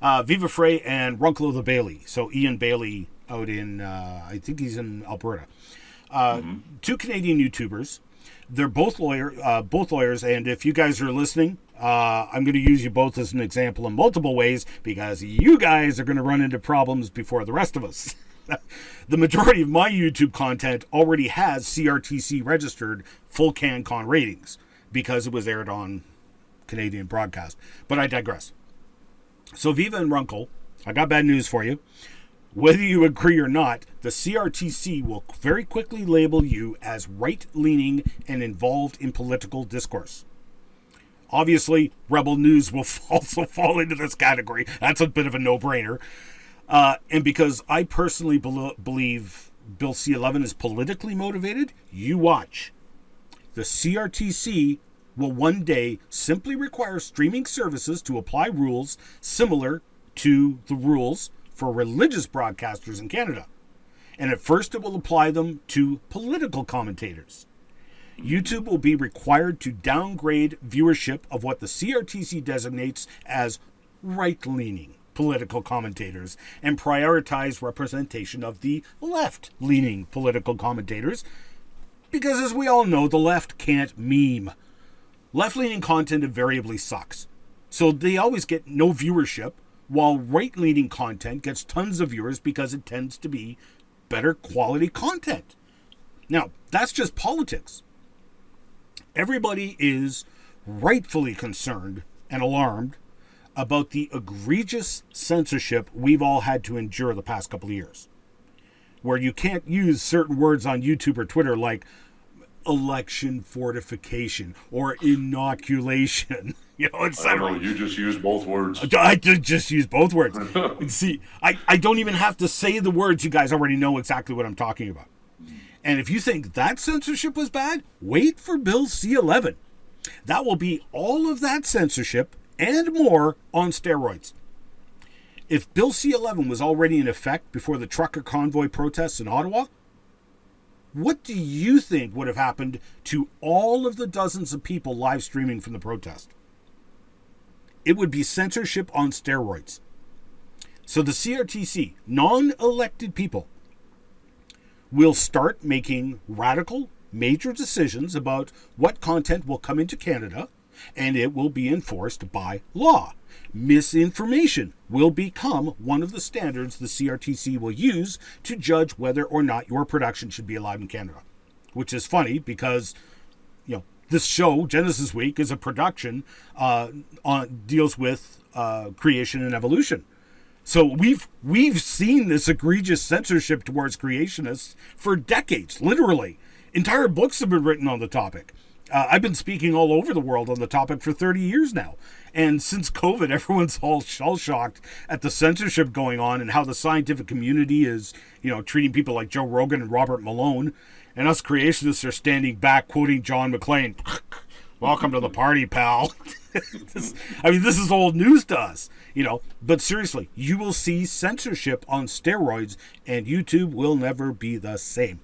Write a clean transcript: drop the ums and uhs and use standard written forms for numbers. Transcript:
Viva Frey and Runkle the Bailey. So Ian Bailey out in, I think he's in Alberta. Two Canadian YouTubers. They're both lawyers, and if you guys are listening, I'm going to use you both as an example in multiple ways because you guys are going to run into problems before the rest of us. The majority of my YouTube content already has CRTC registered full CanCon ratings because it was aired on Canadian broadcast. But I digress. So Viva and Runkle, I got bad news for you. Whether you agree or not, the CRTC will very quickly label you as right-leaning and involved in political discourse. Obviously, Rebel News will also fall into this category. That's a bit of a no-brainer. And because I personally believe Bill C-11 is politically motivated, you watch. The CRTC will one day simply require streaming services to apply rules similar to the rules for religious broadcasters in Canada. And at first it will apply them to political commentators. YouTube will be required to downgrade viewership of what the CRTC designates as right-leaning political commentators and prioritize representation of the left-leaning political commentators because, as we all know, the left can't meme. Left-leaning content invariably sucks. So they always get no viewership, while right-leaning content gets tons of viewers because it tends to be better quality content. Now, that's just politics. Everybody is rightfully concerned and alarmed about the egregious censorship we've all had to endure the past couple of years, where you can't use certain words on YouTube or Twitter like election fortification or inoculation, etc. You just use both words. I did just use both words. See, I don't even have to say the words. You guys already know exactly what I'm talking about. And if you think that censorship was bad, wait for Bill C-11. That will be all of that censorship and more on steroids. If Bill C-11 was already in effect before the trucker convoy protests in Ottawa, what do you think would have happened to all of the dozens of people live streaming from the protest? It would be censorship on steroids. So the CRTC, non-elected people, will start making radical, major decisions about what content will come into Canada, and it will be enforced by law. Misinformation will become one of the standards the CRTC will use to judge whether or not your production should be allowed in Canada. Which is funny because, this show, Genesis Week, is a production deals with creation and evolution. So we've seen this egregious censorship towards creationists for decades, literally. Entire books have been written on the topic. I've been speaking all over the world on the topic for 30 years now. And since COVID, everyone's all shell-shocked at the censorship going on and how the scientific community is, treating people like Joe Rogan and Robert Malone. And us creationists are standing back quoting John McClane. Welcome to the party, pal. This is old news to us, But seriously, you will see censorship on steroids and YouTube will never be the same.